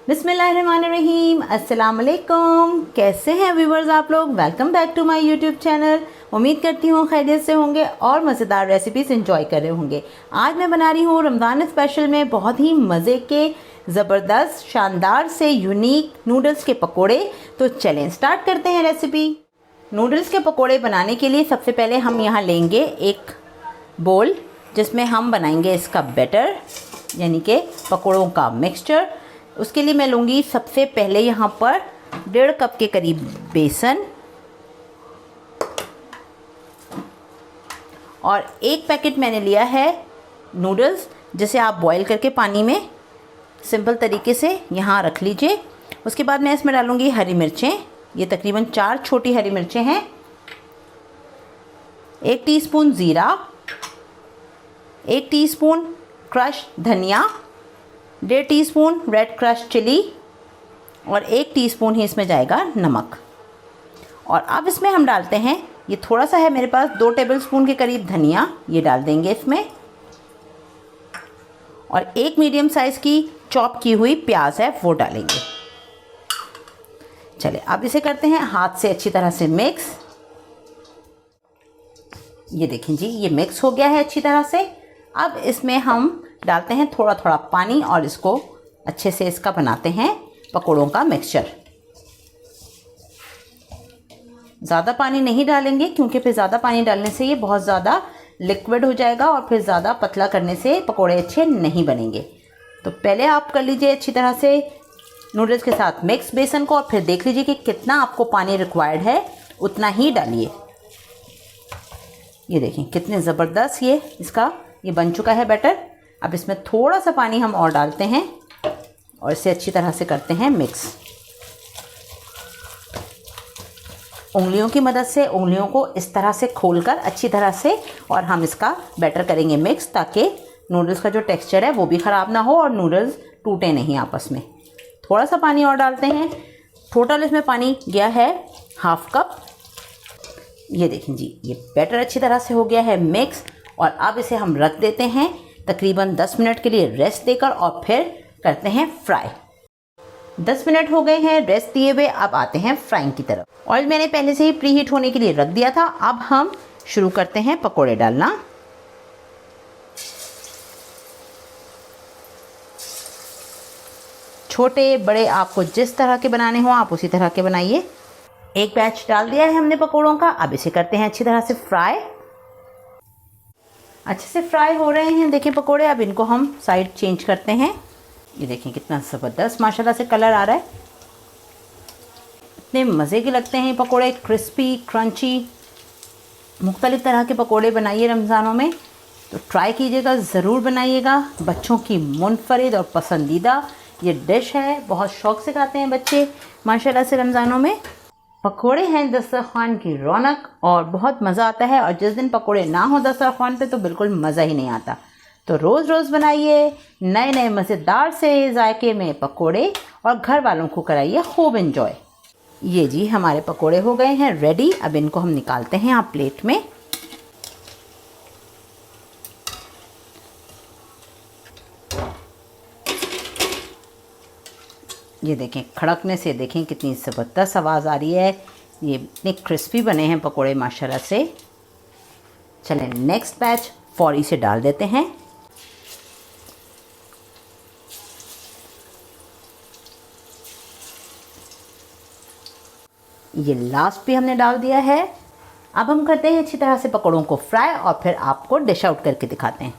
बिस्मिल्लाहिर्रहमानिर्रहीम, अस्सलाम वालेकुम। कैसे हैं व्यूवर्स आप लोग? Welcome back to my YouTube channel. उम्मीद करती हूँ खैरियत से होंगे और मज़ेदार रेसिपीज़ एंजॉय कर रहे होंगे। आज मैं बना रही हूँ रमज़ान स्पेशल में बहुत ही मज़े के ज़बरदस्त शानदार से यूनिक नूडल्स के पकोड़े। तो चलें स्टार्ट करते हैं रेसिपी। नूडल्स के पकोड़े बनाने के लिए सबसे पहले हम यहाँ लेंगे एक बोल जिसमें हम बनाएंगे इसका बैटर यानी कि पकोड़ों का मिक्सचर। उसके लिए मैं लूँगी सबसे पहले यहाँ पर 1.5 कप के करीब बेसन और 1 पैकेट मैंने लिया है नूडल्स जिसे आप बॉईल करके पानी में सिंपल तरीके से यहाँ रख लीजिए। उसके बाद मैं इसमें डालूँगी हरी मिर्चें, ये तकरीबन 4 छोटी हरी मिर्चें हैं, 1 टीस्पून ज़ीरा, 1 टीस्पून क्रश धनिया, 1.5 टीस्पून रेड क्रश चिली और 1 टीस्पून ही इसमें जाएगा नमक। और अब इसमें हम डालते हैं, ये थोड़ा सा है मेरे पास, 2 टेबलस्पून के करीब धनिया, ये डाल देंगे इसमें। और 1 मीडियम साइज़ की चॉप की हुई प्याज है वो डालेंगे। चलिए अब इसे करते हैं हाथ से अच्छी तरह से मिक्स। ये देखें जी, ये मिक्स हो गया है अच्छी तरह से। अब इसमें हम डालते हैं थोड़ा थोड़ा पानी और इसको अच्छे से इसका बनाते हैं पकोड़ों का मिक्सचर। ज़्यादा पानी नहीं डालेंगे क्योंकि फिर ज़्यादा पानी डालने से ये बहुत ज़्यादा लिक्विड हो जाएगा और फिर ज़्यादा पतला करने से पकोड़े अच्छे नहीं बनेंगे। तो पहले आप कर लीजिए अच्छी तरह से नूडल्स के साथ मिक्स बेसन को और फिर देख लीजिए कि कितना आपको पानी रिक्वायर्ड है, उतना ही डालिए। ये देखें कितने ज़बरदस्त ये बन चुका है बैटर। अब इसमें थोड़ा सा पानी हम और डालते हैं और इसे अच्छी तरह से करते हैं मिक्स। उंगलियों की मदद से उंगलियों को इस तरह से खोलकर अच्छी तरह से और हम इसका बैटर करेंगे मिक्स, ताकि नूडल्स का जो टेक्सचर है वो भी ख़राब ना हो और नूडल्स टूटे नहीं आपस में। थोड़ा सा पानी और डालते हैं, टोटल इसमें पानी गया है 1/2 कप। ये देखें जी, ये बैटर अच्छी तरह से हो गया है मिक्स। और अब इसे हम रख देते हैं तकरीबन 10 मिनट के लिए रेस्ट देकर और फिर करते हैं फ्राई। 10 मिनट हो गए हैं रेस्ट दिए हुए, अब आते हैं फ्राइंग की तरफ। ऑयल मैंने पहले से ही प्री हीट होने के लिए रख दिया था। अब हम शुरू करते हैं पकोड़े डालना। छोटे बड़े आपको जिस तरह के बनाने हो आप उसी तरह के बनाइए। एक बैच डाल दिया है हमने पकोड़ों का, अब इसे करते हैं अच्छी तरह से फ्राई। अच्छे से फ्राई हो रहे हैं देखें पकोड़े। अब इनको हम साइड चेंज करते हैं। ये देखें कितना ज़बरदस्त माशाल्लाह से कलर आ रहा है, इतने मज़े के लगते हैं ये पकोड़े, क्रिस्पी क्रंची। मुख्तलिफ़ तरह के पकोड़े बनाइए रमज़ानों में, तो ट्राई कीजिएगा, ज़रूर बनाइएगा। बच्चों की मुनफरिद और पसंदीदा ये डिश है, बहुत शौक़ से खाते हैं बच्चे माशाल्लाह से रमज़ानों में। पकोड़े हैं दस्तरखान की रौनक और बहुत मज़ा आता है, और जिस दिन पकोड़े ना हो दस्तरखान पे तो बिल्कुल मज़ा ही नहीं आता। तो रोज़ रोज़ बनाइए नए नए मज़ेदार से जायके में पकोड़े और घर वालों को कराइए खूब एंजॉय। ये जी हमारे पकोड़े हो गए हैं रेडी। अब इनको हम निकालते हैं आप प्लेट में। ये देखें खड़कने से देखें कितनी ज़बरदस्त आवाज़ आ रही है। ये इतने क्रिस्पी बने हैं पकोड़े माशाल्लाह से। चलें नेक्स्ट बैच फौरी से डाल देते हैं। ये लास्ट भी हमने डाल दिया है। अब हम करते हैं अच्छी तरह से पकोड़ों को फ्राई और फिर आपको डिश आउट करके दिखाते हैं।